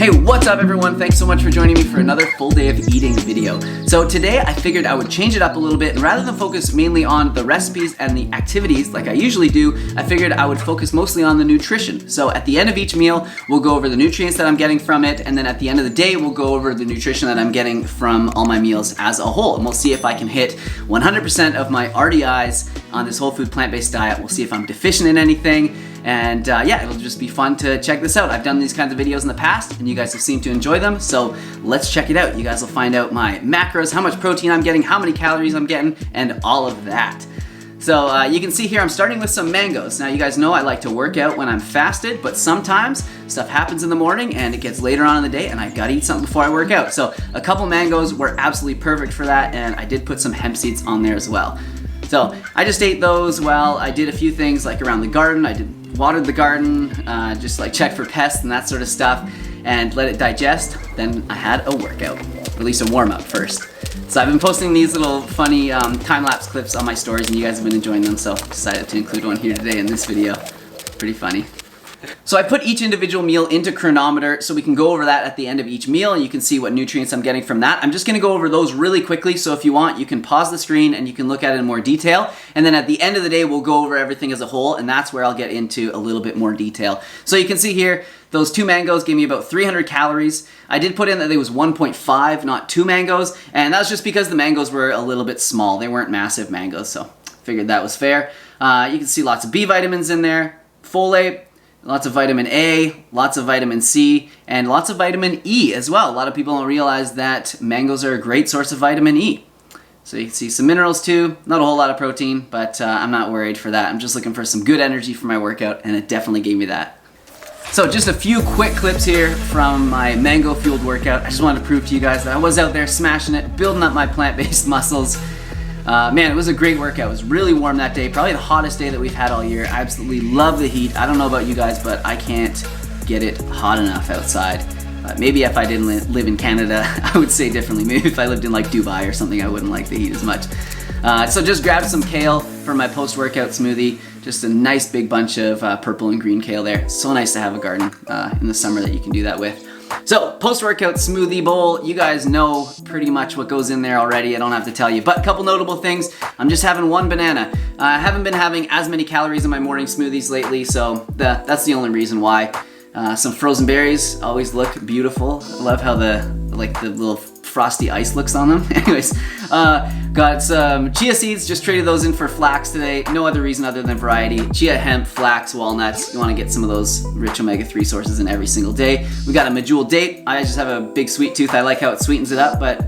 Hey, what's up everyone? Thanks so much for joining me for another full day of eating video. So today I figured I would change it up a little bit, and rather than focus mainly on the recipes and the activities like I usually do, I figured I would focus mostly on the nutrition. So at the end of each meal, we'll go over the nutrients that I'm getting from it, and then at the end of the day, we'll go over the nutrition that I'm getting from all my meals as a whole. And we'll see if I can hit 100% of my RDIs on this whole food plant-based diet. We'll see if I'm deficient in anything. And yeah, it'll just be fun to check this out. I've done these kinds of videos in the past and you guys have seemed to enjoy them, so let's check it out. You guys will find out my macros, how much protein I'm getting, how many calories I'm getting, and all of that. So you can see here I'm starting with some mangoes. Now you guys know I like to work out when I'm fasted, but sometimes stuff happens in the morning and it gets later on in the day and I gotta eat something before I work out. So a couple mangoes were absolutely perfect for that, and I did put some hemp seeds on there as well. So I just ate those while I did a few things like around the garden. I watered the garden, just like checked for pests and that sort of stuff, and let it digest. Then I had a workout, or at least a warm up first. So I've been posting these little funny time-lapse clips on my stories and you guys have been enjoying them, so I decided to include one here today in this video. Pretty funny. So I put each individual meal into Cronometer so we can go over that at the end of each meal and you can see what nutrients I'm getting from that. I'm just gonna go over those really quickly, so if you want, you can pause the screen and you can look at it in more detail. And then at the end of the day, we'll go over everything as a whole, and that's where I'll get into a little bit more detail. So you can see here, those 2 mangoes gave me about 300 calories. I did put in that it was 1.5, not 2 mangoes, and that was just because the mangoes were a little bit small. They weren't massive mangoes, so figured that was fair. You can see lots of B vitamins in there, folate, lots of vitamin A, lots of vitamin C, and lots of vitamin E as well. A lot of people don't realize that mangoes are a great source of vitamin E. So you can see some minerals too, not a whole lot of protein, but I'm not worried for that. I'm just looking for some good energy for my workout, and it definitely gave me that. So just a few quick clips here from my mango fueled workout. I just wanted to prove to you guys that I was out there smashing it, building up my plant-based muscles. Man, it was a great workout. It was really warm that day, probably the hottest day that we've had all year. I absolutely love the heat. I don't know about you guys, but I can't get it hot enough outside. Maybe if I didn't live in Canada, I would say differently. Maybe if I lived in like Dubai or something, I wouldn't like the heat as much. So just grabbed some kale for my post-workout smoothie. Just a nice big bunch of purple and green kale there. So nice to have a garden in the summer that you can do that with. So, post-workout smoothie bowl, you guys know pretty much what goes in there already, I don't have to tell you, but a couple notable things. I'm just having 1 banana. I haven't been having as many calories in my morning smoothies lately, so that's the only reason why. Some frozen berries always look beautiful. I love how the little frosty ice looks on them. Anyways, got some chia seeds, just traded those in for flax today. No other reason other than variety. Chia, hemp, flax, walnuts. You want to get some of those rich omega-3 sources in every single day. We got a medjool date. I just have a big sweet tooth. I like how it sweetens it up, but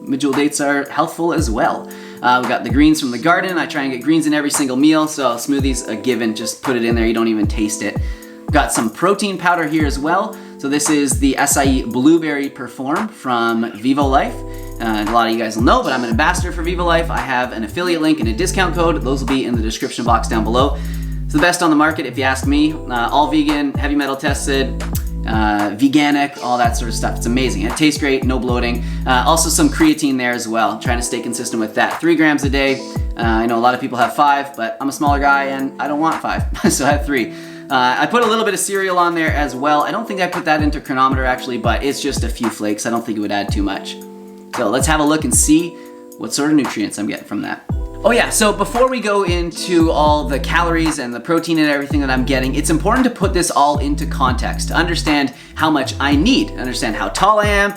medjool dates are healthful as well. We got the greens from the garden. I try and get greens in every single meal, so smoothies a given. Just put it in there. You don't even taste it. Got some protein powder here as well. So this is the Acai Blueberry Perform from Vivo Life. A lot of you guys will know, but I'm an ambassador for Vivo Life. I have an affiliate link and a discount code. Those will be in the description box down below. It's the best on the market if you ask me. All vegan, heavy metal tested, veganic, all that sort of stuff. It's amazing. It tastes great, no bloating. Also some creatine there as well. I'm trying to stay consistent with that. 3 grams a day. I know a lot of people have 5, but I'm a smaller guy and I don't want 5, so I have 3. I put a little bit of cereal on there as well. I don't think I put that into Cronometer actually, but it's just a few flakes. I don't think it would add too much. So let's have a look and see what sort of nutrients I'm getting from that. Oh yeah, so before we go into all the calories and the protein and everything that I'm getting, it's important to put this all into context, to understand how much I need, understand how tall I am,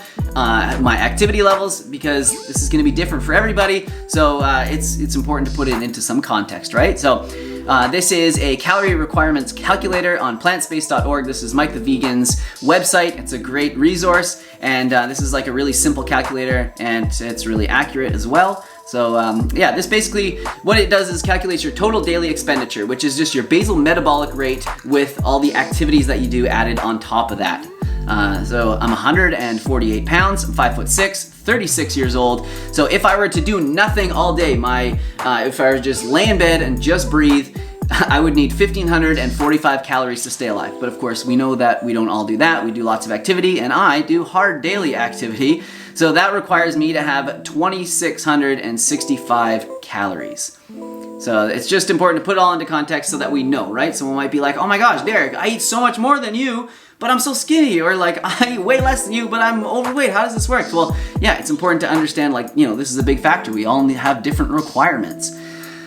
my activity levels, because this is gonna be different for everybody, so it's important to put it into some context, right? So this is a calorie requirements calculator on plantspace.org. This is Mike the Vegan's website. It's a great resource, and this is like a really simple calculator, and it's really accurate as well. So yeah, this basically, what it does is calculates your total daily expenditure, which is just your basal metabolic rate with all the activities that you do added on top of that. So I'm 148 pounds, I'm 5'6", 36 years old. So if I were to do nothing all day, if I were to just lay in bed and just breathe, I would need 1,545 calories to stay alive. But of course, we know that we don't all do that. We do lots of activity, and I do hard daily activity. So that requires me to have 2,665 calories. So it's just important to put it all into context so that we know, right? Someone might be like, oh my gosh, Derek, I eat so much more than you. but I'm so skinny, or like I weigh less than you, but I'm overweight. How does this work? Well, yeah, it's important to understand, like, you know, this is a big factor. We all have different requirements.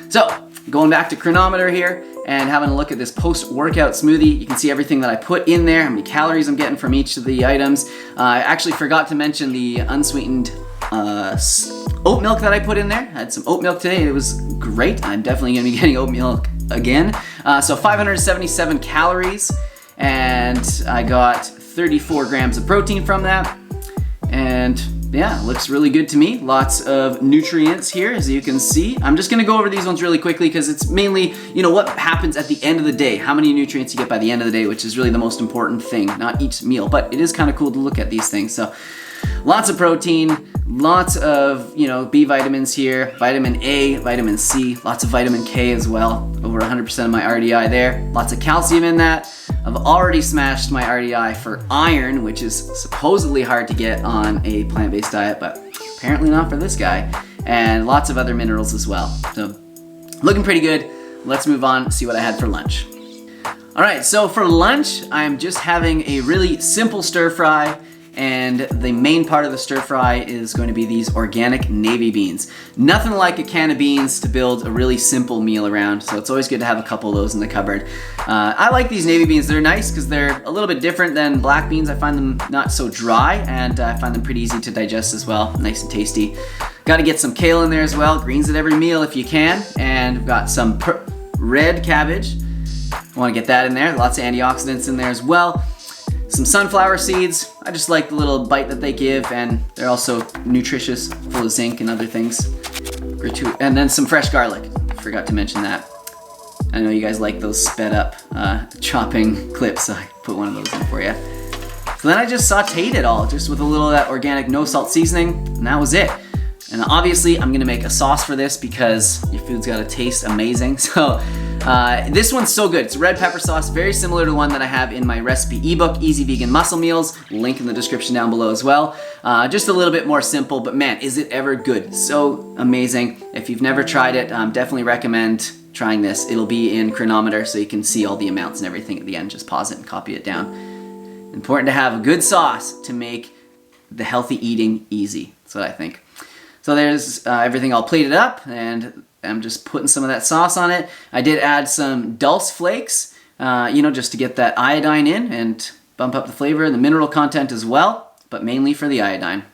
So going back to Cronometer here and having a look at this post-workout smoothie, you can see everything that I put in there, how many calories I'm getting from each of the items. I actually forgot to mention the unsweetened oat milk that I put in there. I had some oat milk today. It was great. I'm definitely going to be getting oat milk again. So 577 calories, and I got 34 grams of protein from that. And yeah, looks really good to me. Lots of nutrients here, as you can see. I'm just gonna go over these ones really quickly because it's mainly, you know, what happens at the end of the day, how many nutrients you get by the end of the day, which is really the most important thing, not each meal, but it is kind of cool to look at these things. So lots of protein, lots of, you know, B vitamins here, vitamin A, vitamin C, lots of vitamin K as well, over 100% of my RDI there. Lots of calcium in that. I've already smashed my RDI for iron, which is supposedly hard to get on a plant-based diet, but apparently not for this guy. And lots of other minerals as well. So looking pretty good. Let's move on, see what I had for lunch. All right, so for lunch, I'm just having a really simple stir fry. And the main part of the stir fry is going to be these organic navy beans. Nothing like a can of beans to build a really simple meal around, so it's always good to have a couple of those in the cupboard. I like these navy beans. They're nice because they're a little bit different than black beans. I find them not so dry, and I find them pretty easy to digest as well. Nice and tasty. Got to get some kale in there as well. Greens at every meal if you can. And we've got some red cabbage. Want to get that in there. Lots of antioxidants in there as well. Some sunflower seeds. I just like the little bite that they give, and they're also nutritious, full of zinc and other things. And then some fresh garlic. Forgot to mention that. I know you guys like those sped up chopping clips, so I put one of those in for you. So then I just sauteed it all, just with a little of that organic no salt seasoning, and that was it. And obviously I'm gonna make a sauce for this because your food's gotta taste amazing. So this one's so good. It's a red pepper sauce, very similar to one that I have in my recipe ebook, Easy Vegan Muscle Meals. Link in the description down below as well. Just a little bit more simple, but man, is it ever good. So amazing. If you've never tried it, definitely recommend trying this. It'll be in Cronometer so you can see all the amounts and everything at the end. Just pause it and copy it down. Important to have a good sauce to make the healthy eating easy. That's what I think. So there's everything all plated up, and I'm just putting some of that sauce on it. I did add some dulse flakes, you know, just to get that iodine in and bump up the flavor and the mineral content as well, but mainly for the iodine.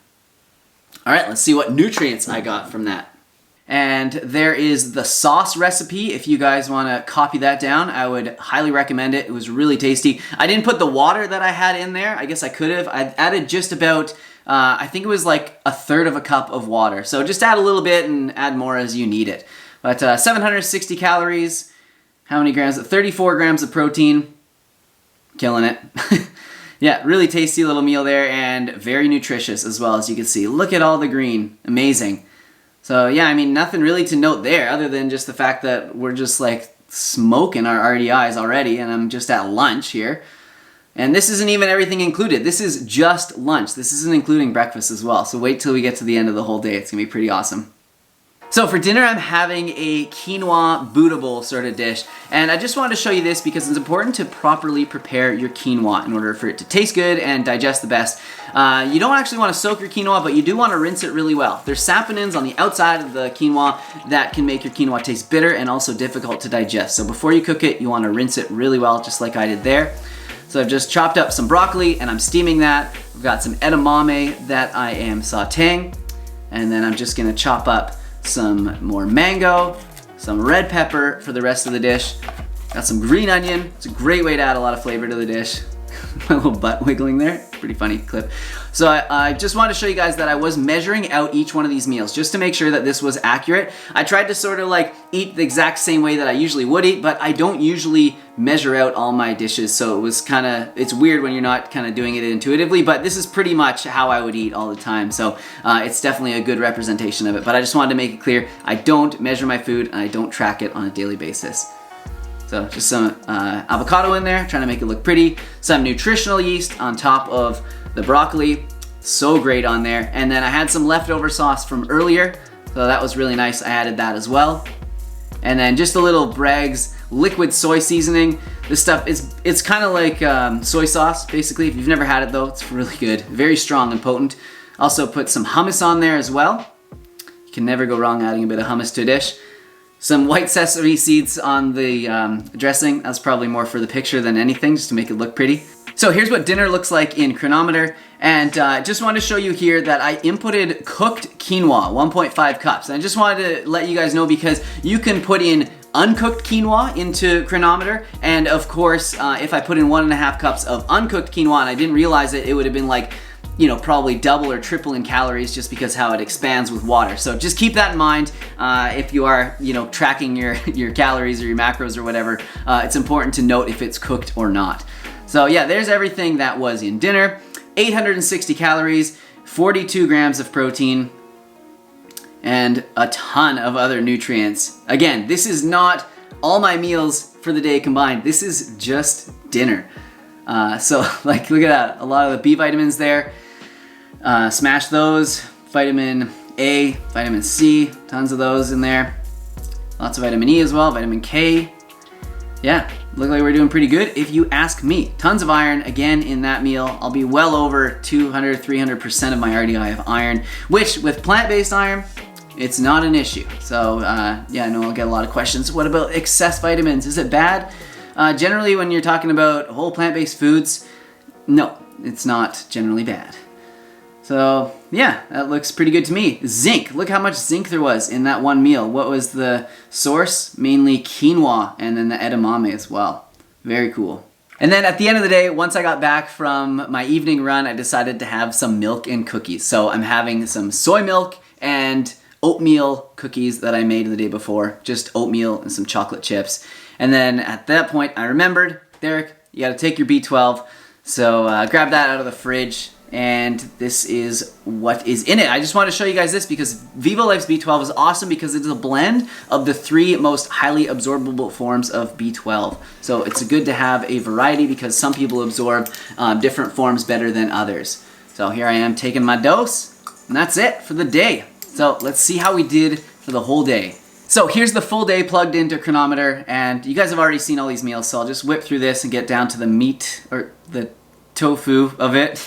All right, let's see what nutrients I got from that. And there is the sauce recipe. If you guys want to copy that down, I would highly recommend it. It was really tasty. I didn't put the water that I had in there. I guess I could have. I added just about, I think it was like 1/3 of a cup of water. So just add a little bit and add more as you need it. But 760 calories. How many grams? 34 grams of protein. Killing it. Yeah, really tasty little meal there, and very nutritious as well, as you can see. Look at all the green. Amazing. So yeah, I mean, nothing really to note there other than just the fact that we're just like smoking our RDIs already, and I'm just at lunch here. And this isn't even everything included. This is just lunch. This isn't including breakfast as well. So wait till we get to the end of the whole day. It's gonna be pretty awesome. So for dinner, I'm having a quinoa Buddha bowl sort of dish. And I just wanted to show you this because it's important to properly prepare your quinoa in order for it to taste good and digest the best. You don't actually want to soak your quinoa, but you do want to rinse it really well. There's saponins on the outside of the quinoa that can make your quinoa taste bitter and also difficult to digest. So before you cook it, you want to rinse it really well, just like I did there. So I've just chopped up some broccoli and I'm steaming that. I've got some edamame that I am sauteing. And then I'm just gonna chop up some more mango, some red pepper for the rest of the dish. Got some green onion. It's a great way to add a lot of flavor to the dish. My little butt wiggling there. Pretty funny clip. So I just wanted to show you guys that I was measuring out each one of these meals just to make sure that this was accurate. I tried to sort of like eat the exact same way that I usually would eat, but I don't usually measure out all my dishes. So it was kind of, it's weird when you're not kind of doing it intuitively, but this is pretty much how I would eat all the time. So it's definitely a good representation of it. But I just wanted to make it clear, I don't measure my food and I don't track it on a daily basis. So just some avocado in there, trying to make it look pretty. Some nutritional yeast on top of the broccoli, so great on there. And then I had some leftover sauce from earlier, so that was really nice. I added that as well. And then just a little Bragg's liquid soy seasoning. This stuff is, it's kind of like soy sauce, basically. If you've never had it though, it's really good. Very strong and potent. Also put some hummus on there as well. You can never go wrong adding a bit of hummus to a dish. Some white sesame seeds on the dressing. That's probably more for the picture than anything, just to make it look pretty. So here's what dinner looks like in Cronometer, and just wanted to show you here that I inputted cooked quinoa, 1.5 cups. And I just wanted to let you guys know because you can put in uncooked quinoa into Cronometer, and of course, if I put in 1.5 cups of uncooked quinoa and I didn't realize it, it would have been like, you know, probably double or triple in calories just because how it expands with water. So just keep that in mind if you are, you know, tracking your calories or your macros or whatever. It's important to note if it's cooked or not. So yeah, there's everything that was in dinner. 860 calories, 42 grams of protein, and a ton of other nutrients. Again, this is not all my meals for the day combined. This is just dinner. So like, look at that, a lot of the B vitamins there. Smash those. Vitamin A, vitamin C, tons of those in there. Lots of vitamin E as well, vitamin K. Yeah, look like we're doing pretty good if you ask me. Tons of iron, again, in that meal. I'll be well over 200, 300% of my RDI of iron, which with plant-based iron, it's not an issue. So yeah, I know I'll get a lot of questions. What about excess vitamins? Is it bad? Generally, when you're talking about whole plant-based foods, no, it's not generally bad. So yeah, that looks pretty good to me. Zinc, look how much zinc there was in that one meal. What was the source? Mainly quinoa and then the edamame as well. Very cool. And then at the end of the day, once I got back from my evening run, I decided to have some milk and cookies. So I'm having some soy milk and oatmeal cookies that I made the day before. Just oatmeal and some chocolate chips. And then at that point, I remembered, Derek, you gotta take your B12. So grab that out of the fridge. And this is what is in it. I just want to show you guys this because Vivo Life's B12 is awesome because it's a blend of the 3 most highly absorbable forms of B12. So it's good to have a variety because some people absorb different forms better than others. So here I am taking my dose, and that's it for the day. So let's see how we did for the whole day. So here's the full day plugged into Cronometer, and you guys have already seen all these meals, so I'll just whip through this and get down to the meat, or the tofu of it.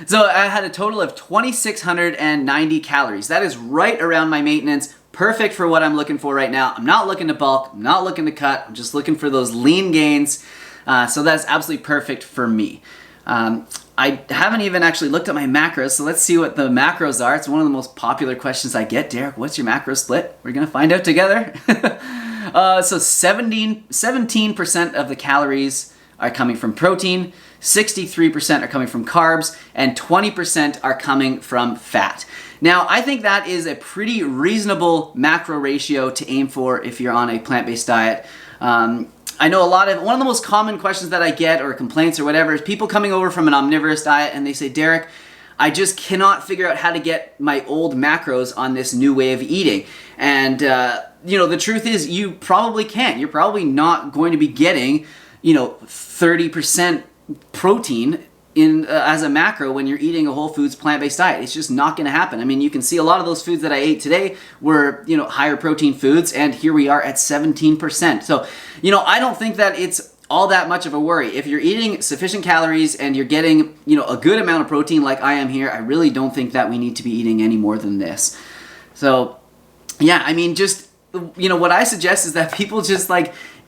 So I had a total of 2,690 calories. That is right around my maintenance. Perfect for what I'm looking for right now. I'm not looking to bulk. I'm not looking to cut. I'm just looking for those lean gains. So that's absolutely perfect for me. I haven't even actually looked at my macros, so let's see what the macros are. It's one of the most popular questions I get. Derek, what's your macro split? We're going to find out together. So 17% of the calories are coming from protein, 63% are coming from carbs, and 20% are coming from fat. Now, I think that is a pretty reasonable macro ratio to aim for if you're on a plant-based diet. I know one of the most common questions that I get, or complaints or whatever, is people coming over from an omnivorous diet and they say, Derek, I just cannot figure out how to get my old macros on this new way of eating. And, you know, the truth is you probably can't. You're probably not going to be getting, 30% protein in as a macro when you're eating a whole foods plant-based diet. It's just not going to happen. I mean, you can see a lot of those foods that I ate today were, higher protein foods, and here we are at 17%. So, I don't think that it's all that much of a worry. If you're eating sufficient calories and you're getting, a good amount of protein like I am here, I really don't think that we need to be eating any more than this. So, yeah, I mean, just, what I suggest is that people just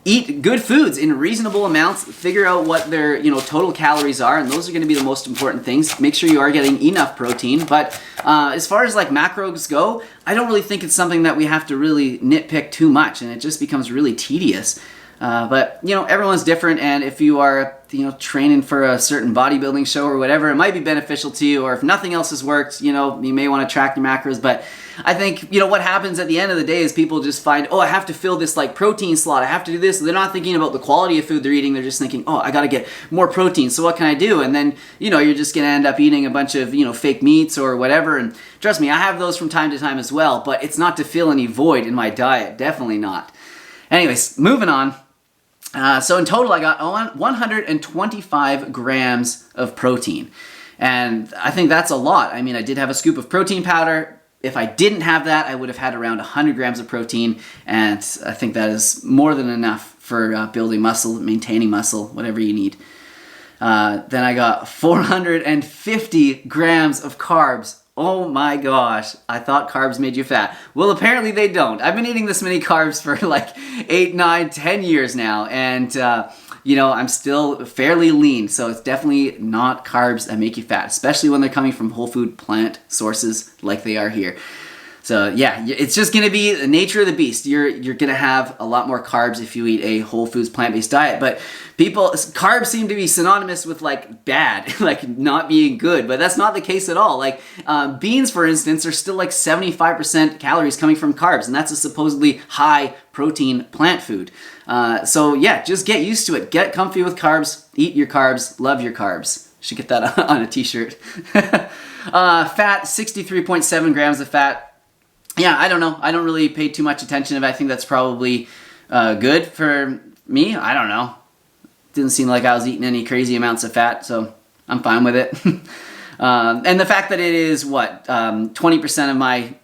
eat good foods in reasonable amounts, figure out what their total calories are, and those are going to be the most important things. Make sure you are getting enough protein. But as far as macros go, I don't really think it's something that we have to really nitpick too much, and it just becomes really tedious. But everyone's different, and if you are training for a certain bodybuilding show or whatever, it might be beneficial to you. Or if nothing else has worked, you may want to track your macros. But I think what happens at the end of the day is people just find, I have to fill this protein slot, I have to do this. They're not thinking about the quality of food they're eating. They're just thinking, I got to get more protein, so what can I do? And then you're just gonna end up eating a bunch of fake meats or whatever. And trust me, I have those from time to time as well, but it's not to fill any void in my diet. Definitely not. Anyways, moving on. So in total, I got 125 grams of protein. And I think that's a lot. I mean, I did have a scoop of protein powder. if I didn't have that, I would have had around 100 grams of protein, and I think that is more than enough for building muscle, maintaining muscle, whatever you need. Then I got 450 grams of carbs. Oh my gosh, I thought carbs made you fat. Well, apparently they don't. I've been eating this many carbs for like 8, 9, 10 years now, and I'm still fairly lean, so it's definitely not carbs that make you fat, especially when they're coming from whole food plant sources like they are here. So yeah, it's just gonna be the nature of the beast. You're gonna have a lot more carbs if you eat a whole foods plant-based diet. But carbs seem to be synonymous with like bad, like not being good. But that's not the case at all. Like beans, for instance, are still like 75% calories coming from carbs, and that's a supposedly high protein plant food. So yeah, just get used to it. Get comfy with carbs. Eat your carbs. Love your carbs. Should get that on a t-shirt. Fat, 63.7 grams of fat. Yeah, I don't know. I don't really pay too much attention to it. I think that's probably good for me. I don't know. Didn't seem like I was eating any crazy amounts of fat, so I'm fine with it. And the fact that it is, 20% of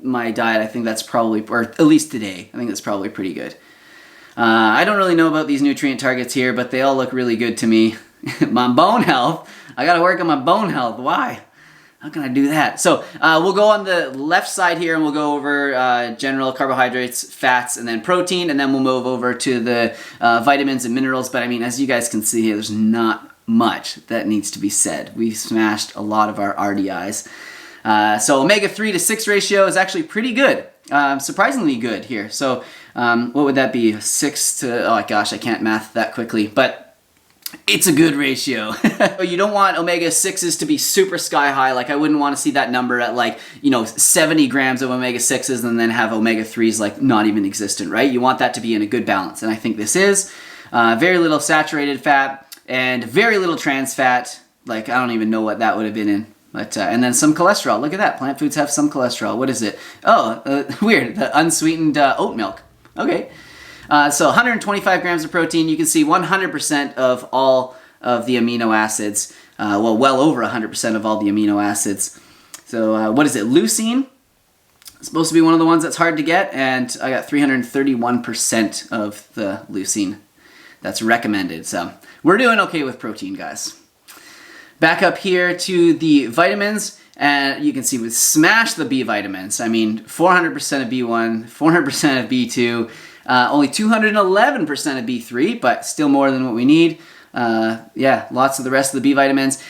my diet, I think that's probably, or at least today, I think that's probably pretty good. I don't really know about these nutrient targets here, but they all look really good to me. My bone health. I gotta work on my bone health. Why? How can I do that? So we'll go on the left side here and we'll go over general carbohydrates, fats, and then protein, and then we'll move over to the vitamins and minerals. But I mean, as you guys can see here, there's not much that needs to be said. We've smashed a lot of our RDIs. So omega-3 to 6 ratio is actually pretty good. Surprisingly good here. So what would that be? 6 to, oh gosh, I can't math that quickly, but it's a good ratio. You don't want omega-6s to be super sky high. Like I wouldn't want to see that number at like, 70 grams of omega-6s and then have omega-3s like not even existent, right? You want that to be in a good balance. And I think this is. Very little saturated fat and very little trans fat. Like I don't even know what that would have been in. But and then some cholesterol. Look at that. Plant foods have some cholesterol. What is it? Oh, weird. The unsweetened oat milk. Okay. So 125 grams of protein. You can see 100% of all of the amino acids. Well over 100% of all the amino acids. So what is it? Leucine. It's supposed to be one of the ones that's hard to get, and I got 331% of the leucine that's recommended. So we're doing okay with protein, guys. Back up here to the vitamins, and you can see we smashed the B vitamins. I mean, 400% of B1, 400% of B2, only 211% of B3, but still more than what we need. Yeah, lots of the rest of the B vitamins.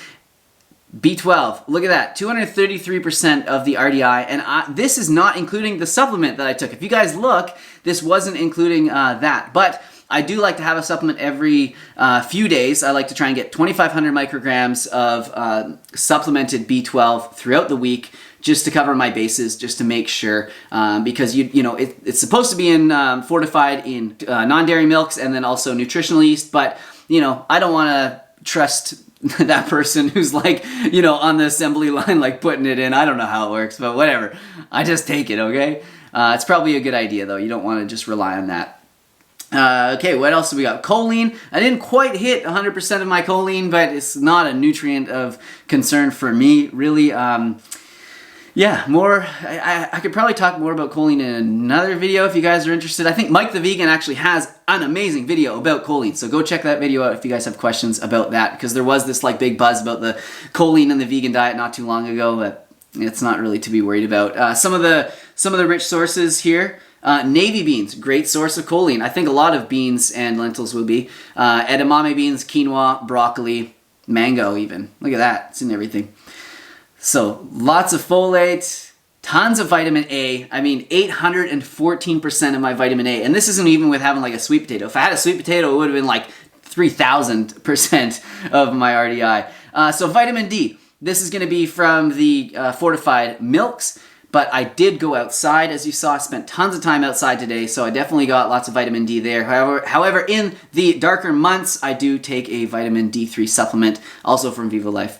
B12, look at that, 233% of the RDI, and this is not including the supplement that I took. If you guys look, this wasn't including that, but I do like to have a supplement every few days. I like to try and get 2,500 micrograms of supplemented B12 throughout the week, just to cover my bases, just to make sure, because it's supposed to be in fortified in non-dairy milks and then also nutritional yeast, but I don't want to trust that person who's like, on the assembly line, like putting it in. I don't know how it works, but whatever. I just take it, okay? It's probably a good idea though. You don't want to just rely on that. Okay, what else do we got? Choline. I didn't quite hit 100% of my choline, but it's not a nutrient of concern for me, really. Yeah, more. I could probably talk more about choline in another video if you guys are interested. I think Mike the Vegan actually has an amazing video about choline, so go check that video out if you guys have questions about that, because there was this like big buzz about the choline in the vegan diet not too long ago, but it's not really to be worried about. Some of the rich sources here. Navy beans, great source of choline. I think a lot of beans and lentils will be. Edamame beans, quinoa, broccoli, mango even. Look at that, it's in everything. So lots of folate, tons of vitamin A. I mean, 814% of my vitamin A. And this isn't even with having like a sweet potato. If I had a sweet potato, it would have been like 3,000% of my RDI. So vitamin D. This is going to be from the fortified milks. But I did go outside, as you saw. I spent tons of time outside today, so I definitely got lots of vitamin D there. However, in the darker months, I do take a vitamin D3 supplement, also from Viva Life.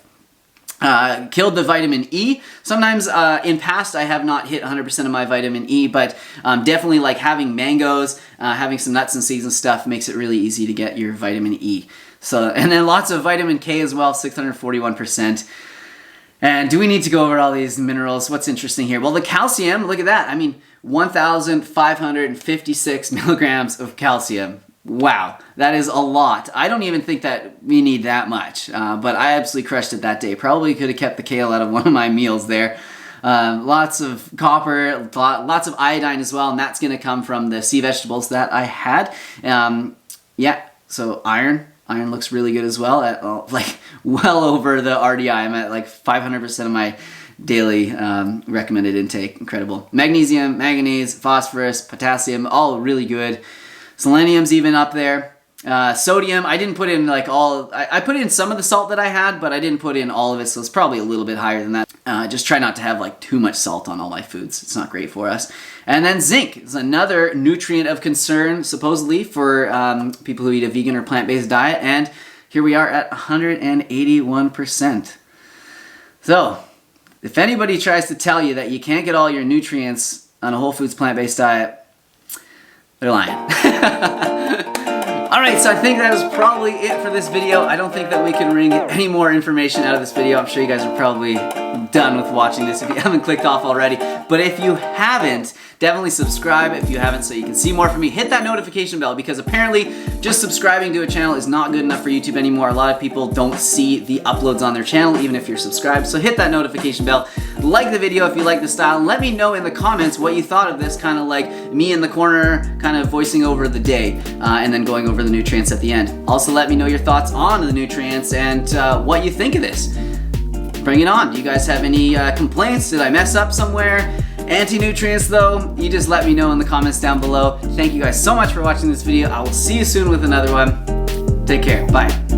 Killed the vitamin E. Sometimes in past I have not hit 100% of my vitamin E, but definitely like having mangoes, having some nuts and seeds and stuff makes it really easy to get your vitamin E. So, and then lots of vitamin K as well, 641%. And do we need to go over all these minerals? What's interesting here? Well, the calcium, look at that. I mean, 1,556 milligrams of calcium. Wow, that is a lot. I don't even think that we need that much, but I absolutely crushed it that day. Probably could have kept the kale out of one of my meals there. Lots of copper, lots of iodine as well, and that's going to come from the sea vegetables that I had. Yeah, so iron looks really good as well, at like well over the RDI. I'm at like 500% of my daily recommended intake. Incredible. Magnesium, manganese, phosphorus, potassium, all really good. Selenium's even up there. Sodium, I didn't put in like all, I put in some of the salt that I had, but I didn't put in all of it, so it's probably a little bit higher than that. Just try not to have like too much salt on all my foods. It's not great for us. And then zinc is another nutrient of concern, supposedly, for people who eat a vegan or plant-based diet, and here we are at 181%. So, if anybody tries to tell you that you can't get all your nutrients on a whole foods plant-based diet, they're lying. Alright, so I think that is probably it for this video. I don't think that we can wring any more information out of this video. I'm sure you guys are probably done with watching this if you haven't clicked off already. But if you haven't, definitely subscribe if you haven't so you can see more from me. Hit that notification bell because apparently just subscribing to a channel is not good enough for YouTube anymore. A lot of people don't see the uploads on their channel even if you're subscribed. So hit that notification bell. Like the video if you like the style, and let me know in the comments what you thought of this, kind of like me in the corner kind of voicing over the day and then going over the nutrients at the end. Also let me know your thoughts on the nutrients and what you think of this. Bring it on. Do you guys have any complaints? Did I mess up somewhere? Anti-nutrients though, you just let me know in the comments down below. Thank you guys so much for watching this video. I will see you soon with another one. Take care. Bye.